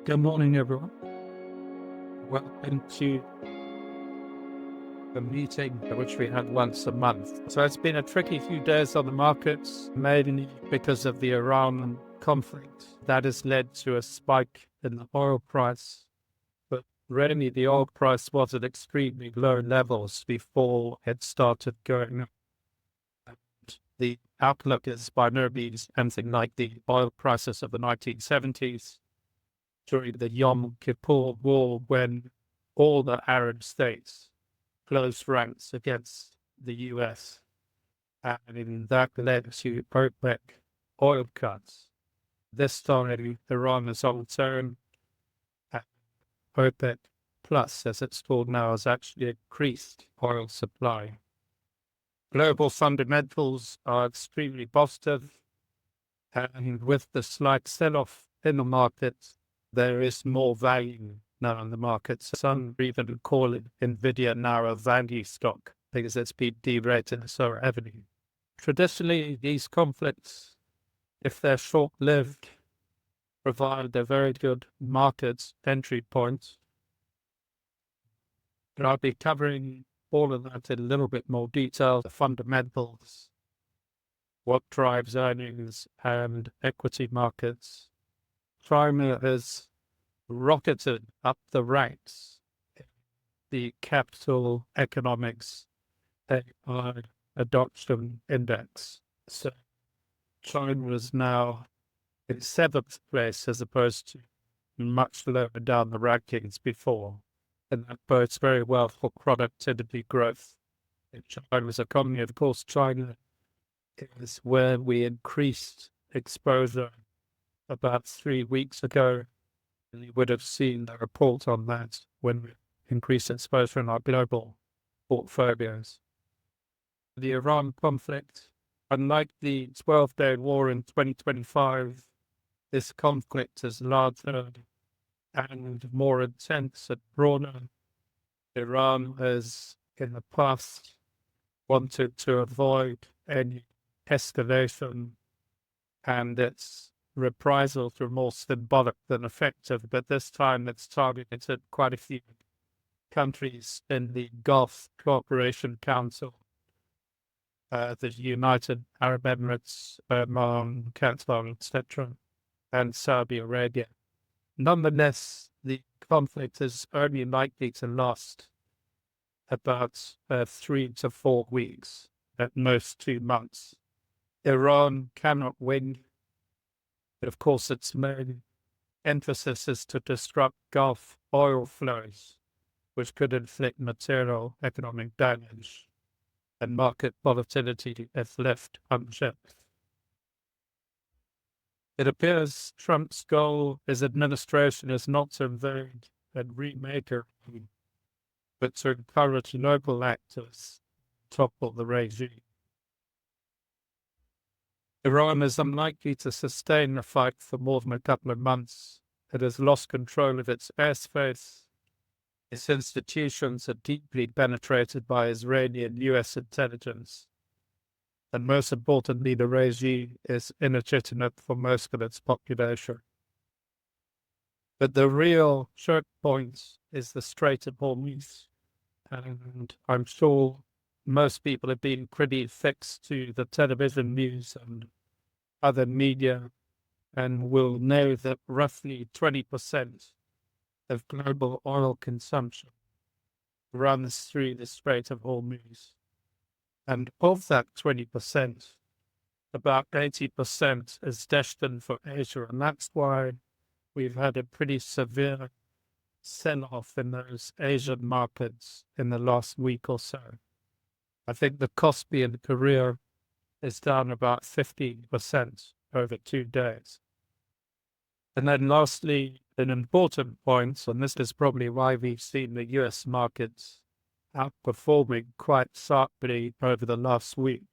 Good morning, everyone. Welcome to the meeting which we have once a month. So it's been a tricky few days on the markets, mainly because of the Iran conflict. That has led to a spike in the oil price. But really, the oil price was at extremely low levels before it started going up. And the outlook is by no means anything like the oil prices of the 1970s. During the Yom Kippur War, when all the Arab states closed ranks against the US, and that led to OPEC oil cuts. This time, Iran is on its own, and OPEC Plus, as it's called now, has actually increased oil supply. Global fundamentals are extremely positive, and with the slight sell-off in the markets, there is more value now in the markets. Some even call it NVIDIA now a value stock because it's been derated so heavily. Traditionally, these conflicts, if they're short-lived, provide a very good market entry point. But I'll be covering all of that in a little bit more detail, the fundamentals, what drives earnings and equity markets. China has rocketed up the ranks in the capital economics AI adoption index. So China is now in seventh place as opposed to much lower down the rankings before. And that bodes very well for productivity growth in China's economy. Of course, China is where we increased exposure about 3 weeks ago. And you would have seen the report on that when we increased exposure in our global portfolios. The Iran conflict, unlike the 12-day war in 2025, this conflict is larger and more intense and broader. Iran has, in the past, wanted to avoid any escalation, and its reprisals were more symbolic than effective, but this time it's targeted quite a few countries in the Gulf Cooperation Council, the United Arab Emirates, Oman, Qatar, etc., and Saudi Arabia. Nonetheless, the conflict is only likely to last about 3 to 4 weeks, at most 2 months. Iran cannot win. But of course, its main emphasis is to disrupt Gulf oil flows, which could inflict material economic damage and market volatility if left unchecked. It appears Trump's goal, his administration, is not to invade and remake Iran, but to encourage local actors to topple the regime. Iran is unlikely to sustain the fight for more than a couple of months. It has lost control of its airspace. Its institutions are deeply penetrated by Israeli and US intelligence. And most importantly, the regime is illegitimate for most of its population. But the real choke point is the Strait of Hormuz. And I'm sure most people have been pretty fixed to the television news and other media and will know that roughly 20% of global oil consumption runs through the Strait of Hormuz. And of that 20%, about 80% is destined for Asia. And that's why we've had a pretty severe sell-off in those Asian markets in the last week or so. I think the Kospi in Korea is down about 50% over 2 days. And then lastly, an important point, and this is probably why we've seen the US markets outperforming quite sharply over the last week,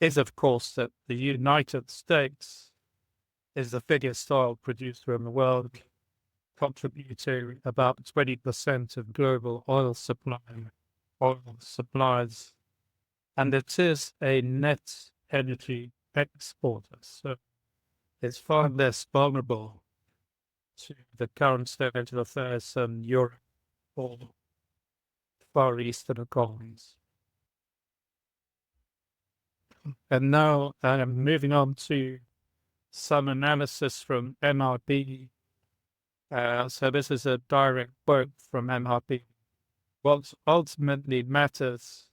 is of course that the United States is the biggest oil producer in the world, contributing about 20% of global oil supplies, and it is a net energy exporter, so it's far less vulnerable to the current state of affairs in Europe or Far Eastern economies. And now moving on to some analysis from MRB. So this is a direct quote from MRB. What ultimately matters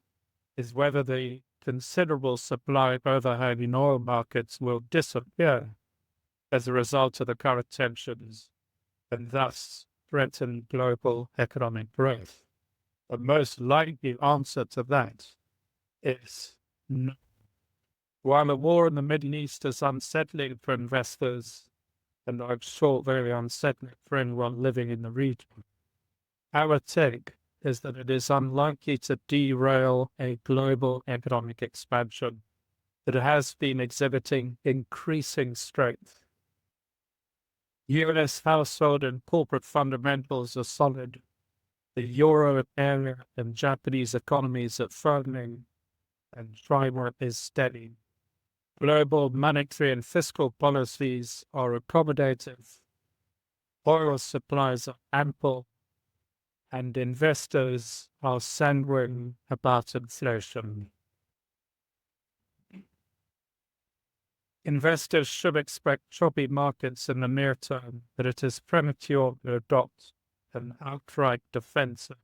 is whether the considerable supply overhang in oil markets will disappear as a result of the current tensions and thus threaten global economic growth. The most likely answer to that is no. While the war in the Middle East is unsettling for investors, and I'm sure very unsettling for anyone living in the region, our take is that it is unlikely to derail a global economic expansion that has been exhibiting increasing strength. US household and corporate fundamentals are solid. The euro area and Japanese economies are firming, and China is steady. Global monetary and fiscal policies are accommodative. Oil supplies are ample, and investors are sanguine about inflation. Investors should expect choppy markets in the near term, but it is premature to adopt an outright defensive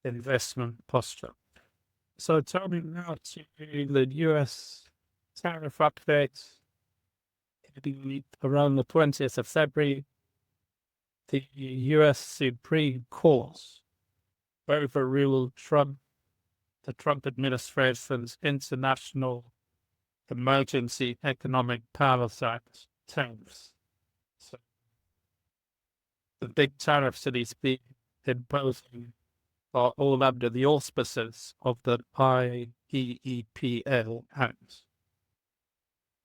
investment posture. So turning now to the US tariff update. Around the 20th of February, the US Supreme Court overruled the Trump administration's International Emergency Economic Powers Act tariffs. So the big tariffs that he's been imposing are all under the auspices of the IEEPA Act.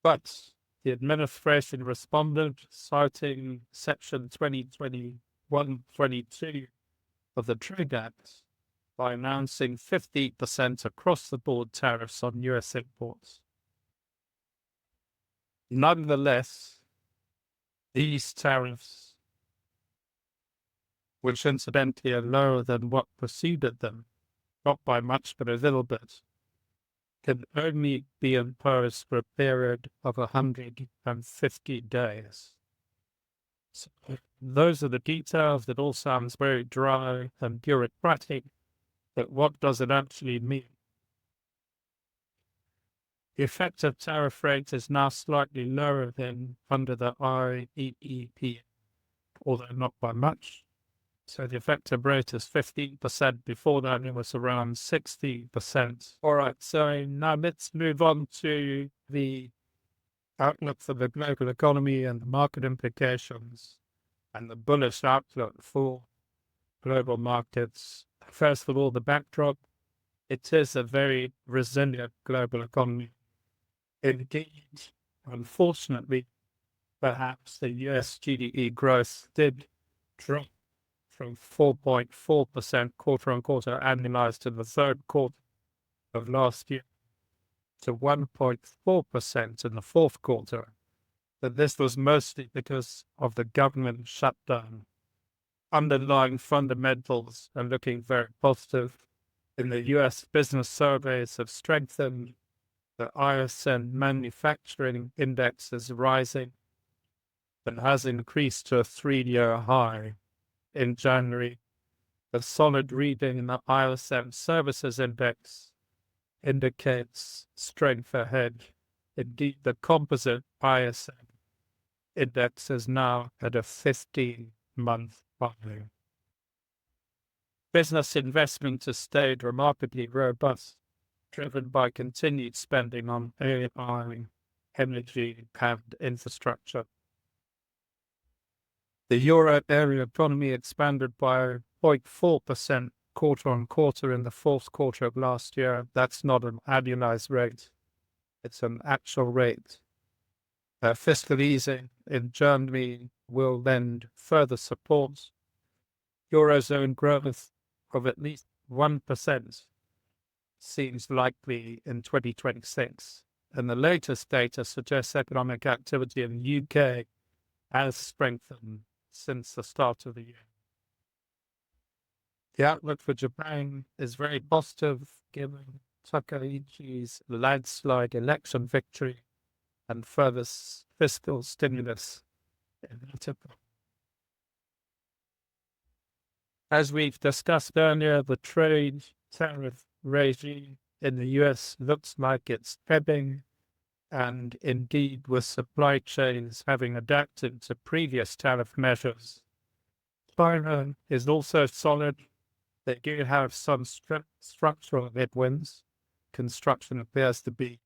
But the administration responded, citing Section 2021-22 of the Trade Act by announcing 50% across-the-board tariffs on US imports. Nonetheless, these tariffs, which incidentally are lower than what preceded them, not by much but a little bit, can only be imposed for a period of 150 days. So those are the details. That all sounds very dry and bureaucratic, but what does it actually mean? The effective tariff rate is now slightly lower than under the IEEP, although not by much. So the effective rate is 15%. Before that, it was around 60%. All right, so now let's move on to the outlook for the global economy and the market implications and the bullish outlook for global markets. First of all, the backdrop. It is a very resilient global economy. Indeed, unfortunately, perhaps the US GDP growth did drop from 4.4% quarter-on-quarter annualized in the third quarter of last year to 1.4% in the fourth quarter. But this was mostly because of the government shutdown. Underlying fundamentals are looking very positive. In the US, business surveys have strengthened. The ISM manufacturing index is rising and has increased to a 3-year high in January. A solid reading in the ISM services index indicates strength ahead. Indeed, the composite ISM index is now at a 15-month high. Business investment has stayed remarkably robust, driven by continued spending on AI, energy, and infrastructure. The euro area economy expanded by 0.4% quarter-on-quarter in the fourth quarter of last year. That's not an annualized rate. It's an actual rate. Fiscal easing in Germany will lend further support. Eurozone growth of at least 1% seems likely in 2026. And the latest data suggests economic activity in the UK has strengthened since the start of the year. The outlook for Japan is very positive given Takaichi's landslide election victory and further fiscal stimulus inevitable. As we've discussed earlier, the trade tariff regime in the US looks like it's ebbing, and indeed with supply chains having adapted to previous tariff measures. China is also solid. They do have some structural headwinds. Construction appears to be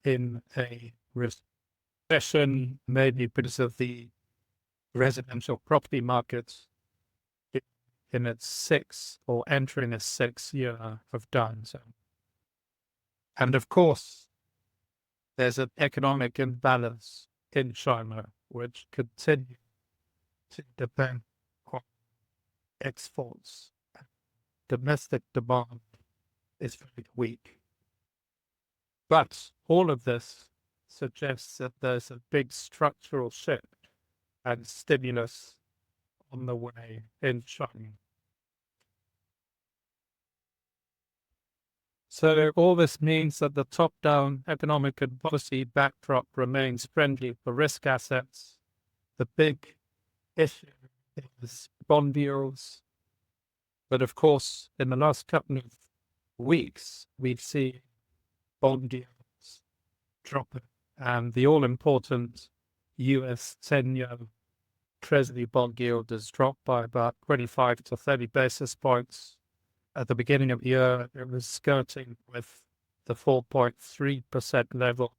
in a recession, maybe because of the residential property markets in its sixth or entering its sixth year of downturn. And of course, there's an economic imbalance in China, which continues to depend on exports. Domestic demand is very weak. But all of this suggests that there's a big structural shift and stimulus on the way in China. So all this means that the top-down economic and policy backdrop remains friendly for risk assets. The big issue is bond yields. But of course, in the last couple of weeks, we've seen bond yields dropping, and the all-important US 10-year Treasury bond yield has dropped by about 25 to 30 basis points. At the beginning of the year, it was skirting with the 4.3% level.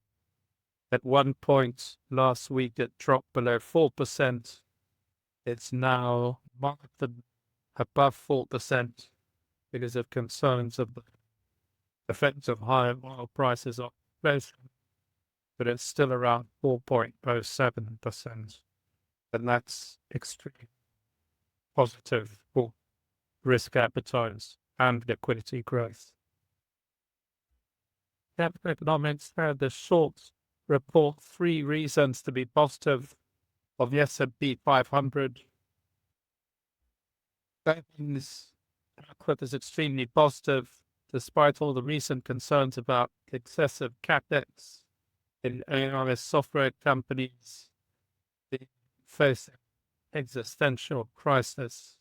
At one point last week, it dropped below 4%. It's now marked above 4% because of concerns of the effects of higher oil prices on inflation, but it's still around 4.07%, and that's extremely positive for risk appetites and liquidity growth. Capital Economics had the short report 3 reasons to be positive of the S&P 500. This outlook is extremely positive, despite all the recent concerns about excessive capex in ARS software companies facing existential crisis.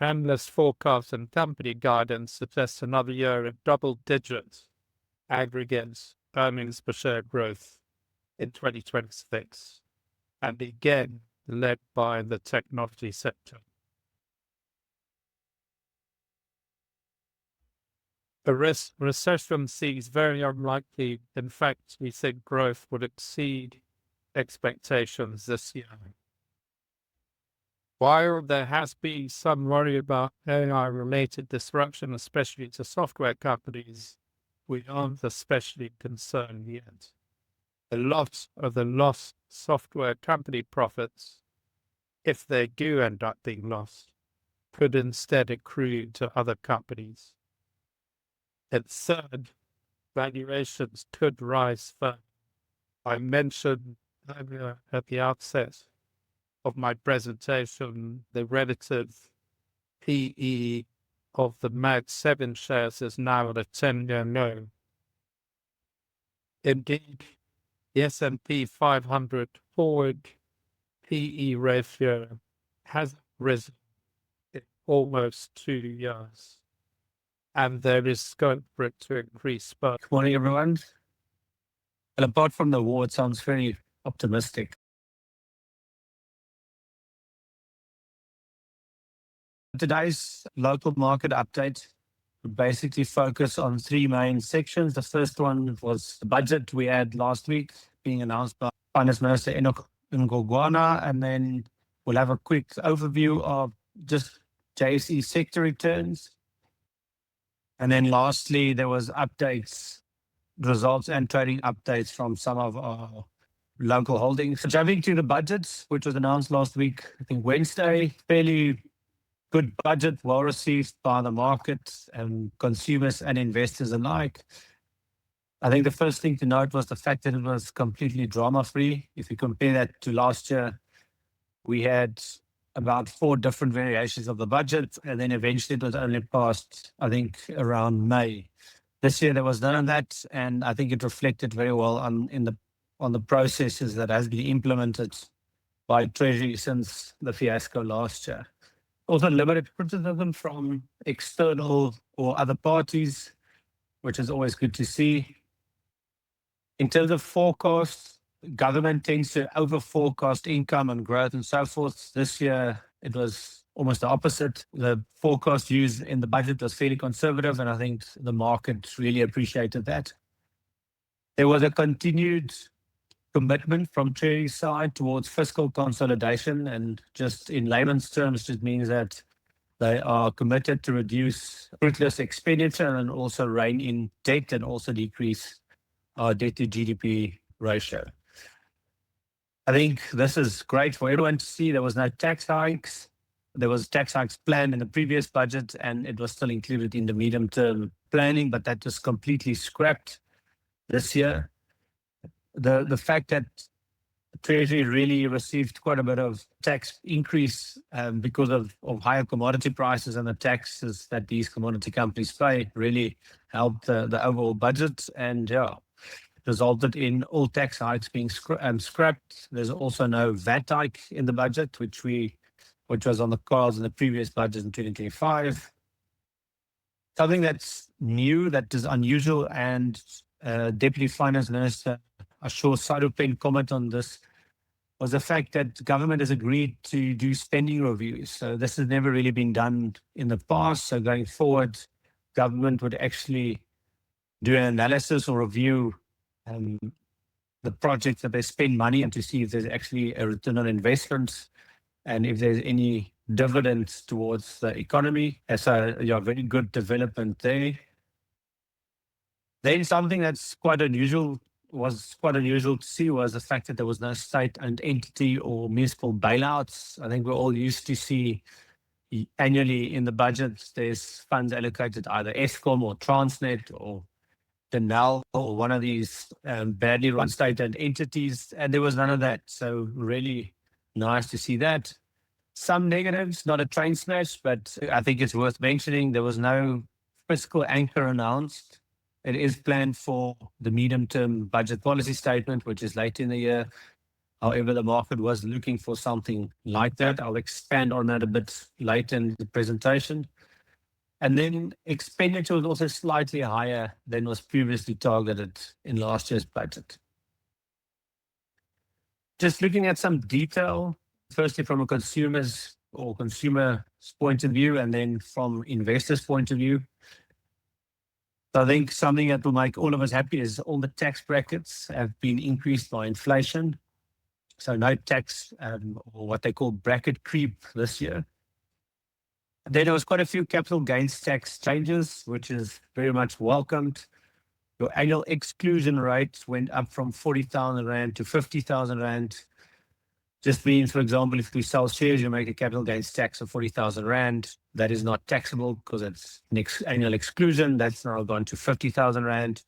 Analyst forecasts and company guidance suggest another year of double-digit aggregate earnings per share growth in 2026, and again led by the technology sector. The recession seems very unlikely. In fact, we think growth would exceed expectations this year. While there has been some worry about AI-related disruption, especially to software companies, we aren't especially concerned yet. A lot of the lost software company profits, if they do end up being lost, could instead accrue to other companies. And third, valuations could rise further. I mentioned earlier at the outset of my presentation, the relative PE of the MAG 7 shares is now at a 10-year low. Indeed, the S&P 500 forward PE ratio has risen in almost 2 years, and there is scope for it to increase. But Good morning, everyone. And apart from the war, it sounds very optimistic. Today's local market update would basically focus on 3 main sections. The first one was the budget we had last week being announced by Finance Minister Enoch Ngogwana, and then we'll have a quick overview of just JSE sector returns. And then lastly, there was updates, results and trading updates from some of our local holdings. So jumping to the budgets, which was announced last week, I think Wednesday, fairly good budget, well received by the market and consumers and investors alike. I think the first thing to note was the fact that it was completely drama-free. If you compare that to last year, we had about 4 different variations of the budget, and then eventually it was only passed, I think, around May. This year there was none of that, and I think it reflected very well on the processes that has been implemented by Treasury since the fiasco last year. Also limited criticism from external or other parties, which is always good to see. In terms of forecasts, government tends to over forecast income and growth and so forth. This year, it was almost the opposite. The forecast used in the budget was fairly conservative, and I think the market really appreciated that. There was a continued commitment from Treasury side towards fiscal consolidation, and just in layman's terms, it means that they are committed to reduce fruitless expenditure and also rein in debt and also decrease our debt to GDP ratio. I think this is great for everyone to see. There was no tax hikes. There was tax hikes planned in the previous budget, and it was still included in the medium-term planning, but that was completely scrapped this year. The fact that Treasury really received quite a bit of tax increase because of higher commodity prices and the taxes that these commodity companies pay really helped the overall budget, and resulted in all tax hikes being scrapped. There's also no VAT hike in the budget, which was on the cards in the previous budget in 2025. Something that's new, that is unusual, and Deputy Finance Minister Ashur Sarupen comment on this was the fact that government has agreed to do spending reviews. So this has never really been done in the past. So going forward, government would actually do an analysis or review the projects that they spend money on to see if there's actually a return on investment and if there's any dividends towards the economy. So very good development there. Then something that's quite unusual to see was the fact that there was no state-owned entity or municipal bailouts. I think we're all used to see annually in the budget, there's funds allocated either Eskom or Transnet or Denel or one of these badly run state-owned entities, and there was none of that. So really nice to see that. Some negatives, not a train smash, but I think it's worth mentioning. There was no fiscal anchor announced. It is planned for the medium-term budget policy statement, which is late in the year. However, the market was looking for something like that. I'll expand on that a bit later in the presentation. And then expenditure was also slightly higher than was previously targeted in last year's budget. Just looking at some detail, firstly from a consumer's point of view, and then from investors' point of view. So I think something that will make all of us happy is all the tax brackets have been increased by inflation. So no tax or what they call bracket creep this year. Then there was quite a few capital gains tax changes, which is very much welcomed. Your annual exclusion rate went up from 40,000 Rand to 50,000 Rand. Just means, for example, if we sell shares, you make a capital gains tax of 40,000 Rand. That is not taxable because it's an annual exclusion. That's now gone to 50,000 Rand.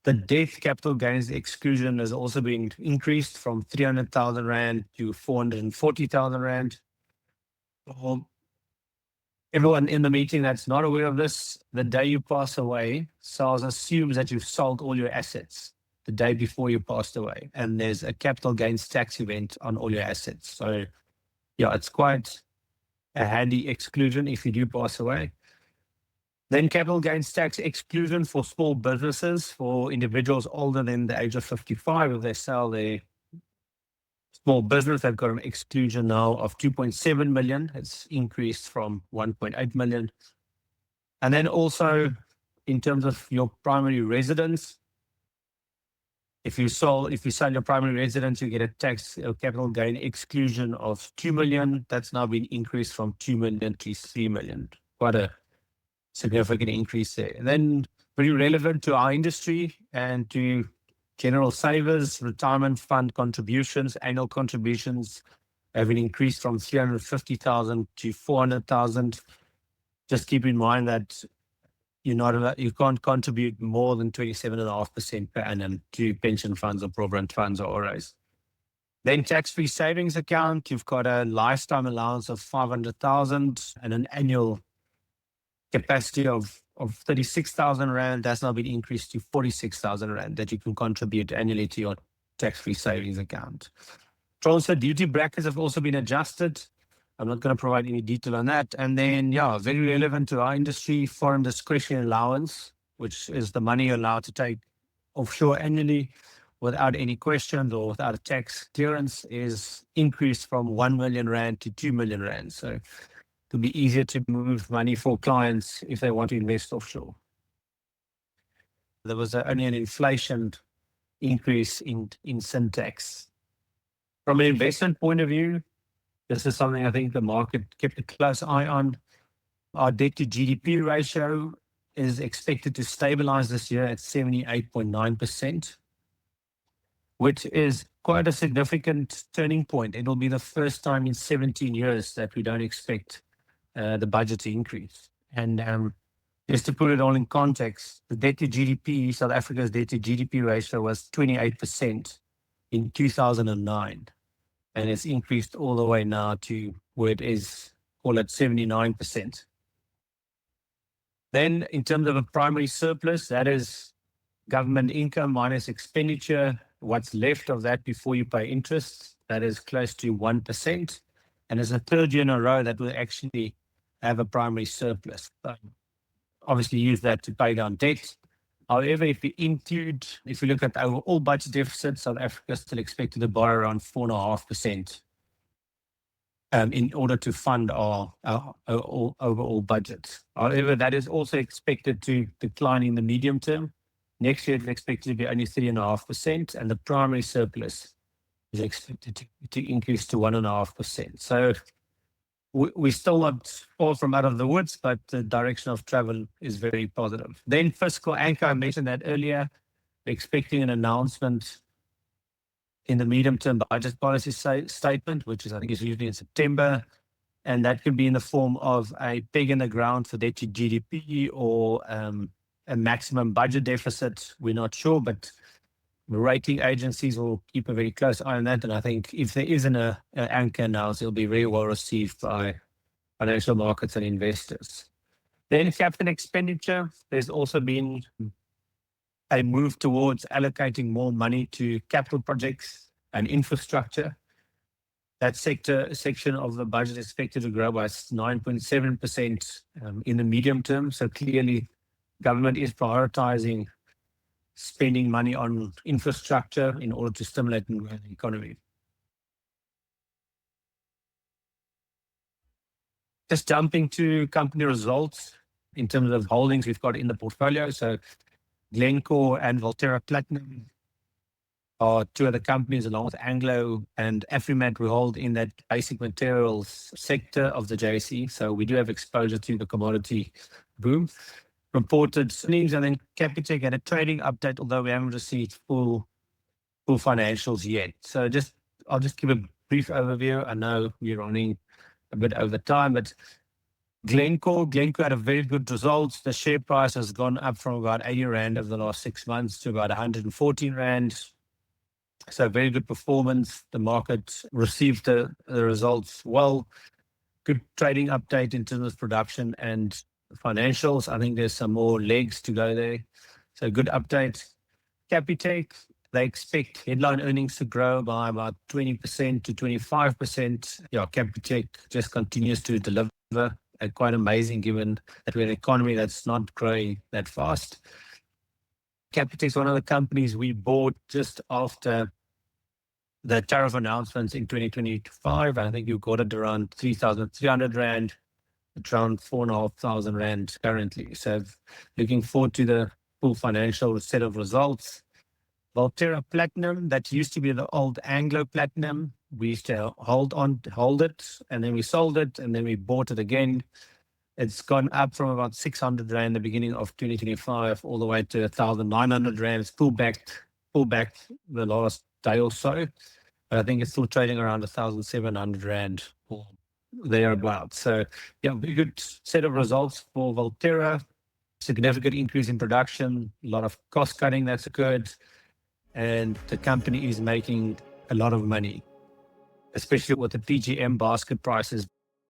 The death capital gains exclusion has also been increased from 300,000 Rand to 440,000 Rand. Everyone in the meeting that's not aware of this, the day you pass away, SARS assumes that you've sold all your assets the day before you passed away. And there's a capital gains tax event on all your assets. So it's quite a handy exclusion if you do pass away. Then capital gains tax exclusion for small businesses, for individuals older than the age of 55. If they sell their small business, they've got an exclusion now of 2.7 million. It's increased from 1.8 million. And then also in terms of your primary residence, if you sell your primary residence, you get a tax or capital gain exclusion of 2 million. That's now been increased from 2 million to 3 million. Quite a significant increase there. And then pretty relevant to our industry and to general savers, retirement fund contributions, annual contributions have been increased from 350,000 to 400,000. Just keep in mind that you can't contribute more than 27.5% per annum to pension funds or provident funds or ORAs. Then tax-free savings account, you've got a lifetime allowance of 500,000 and an annual capacity of 36,000 Rand. That's now been increased to 46,000 Rand that you can contribute annually to your tax-free savings account. Transfer duty brackets have also been adjusted. I'm not going to provide any detail on that. And then, yeah, very relevant to our industry, foreign discretionary allowance, which is the money you're allowed to take offshore annually without any questions or without a tax clearance, is increased from 1 million Rand to 2 million Rand. So it'll be easier to move money for clients if they want to invest offshore. There was only an inflation increase in sin tax. From an investment point of view, this is something I think the market kept a close eye on. Our debt to GDP ratio is expected to stabilize this year at 78.9%, which is quite a significant turning point. It will be the first time in 17 years that we don't expect the budget to increase. And just to put it all in context, the debt to GDP, South Africa's debt to GDP ratio was 28% in 2009. And it's increased all the way now to where it is, call it 79%. Then in terms of a primary surplus, that is government income minus expenditure, what's left of that before you pay interest, that is close to 1%. And it's the third year in a row that we'll actually have a primary surplus. So obviously use that to pay down debt. However, if you look at the overall budget deficit, South Africa is still expected to borrow around 4.5% in order to fund our overall budget. However, that is also expected to decline in the medium term. Next year, it's expected to be only 3.5%, and the primary surplus is expected to increase to 1.5%. So we're still not far from out of the woods, but the direction of travel is very positive. Then fiscal anchor, I mentioned that earlier, expecting an announcement in the medium-term budget policy statement, which is, I think, is usually in September. And that could be in the form of a peg in the ground for debt to GDP or a maximum budget deficit. We're not sure, but the rating agencies will keep a very close eye on that. And I think if there isn't an anchor announced, it'll be very well received by financial markets and investors. Then capital expenditure, there's also been a move towards allocating more money to capital projects and infrastructure. That section of the budget is expected to grow by 9.7% in the medium term. So clearly, government is prioritizing spending money on infrastructure in order to stimulate and grow the economy. Just jumping to company results in terms of holdings we've got in the portfolio. So Glencore and Valterra Platinum are two of the companies, along with Anglo and Afrimat, we hold in that basic materials sector of the JSE. So we do have exposure to the commodity boom. Reported earnings, and then Capitec had a trading update, although we haven't received full financials yet. So I'll just give a brief overview. I know we're running a bit over time, but Glencore had a very good result. The share price has gone up from about 80 Rand over the last 6 months to about 114 Rand. So very good performance. The market received the results well. Good trading update in terms of production and financials. I think there's some more legs to go there. So good update. Capitec, they expect headline earnings to grow by about 20% to 25%. Yeah, Capitec just continues to deliver. Quite amazing given that we're an economy that's not growing that fast. Capitec is one of the companies we bought just after the tariff announcements in 2025. I think you got it around 3,300 Rand. It's around 4,500 Rand currently. So looking forward to the full financial set of results. Valterra Platinum, that used to be the old Anglo Platinum. We used to hold it, and then we sold it, and then we bought it again. It's gone up from about 600 Rand the beginning of 2025 all the way to 1,900 Rand. It's pulled back the last day or so, but I think it's still trading around 1,700 Rand or thereabouts. So yeah, very good set of results for Valterra. Significant increase in production, a lot of cost cutting that's occurred, and the company is making a lot of money. especially with the PGM basket prices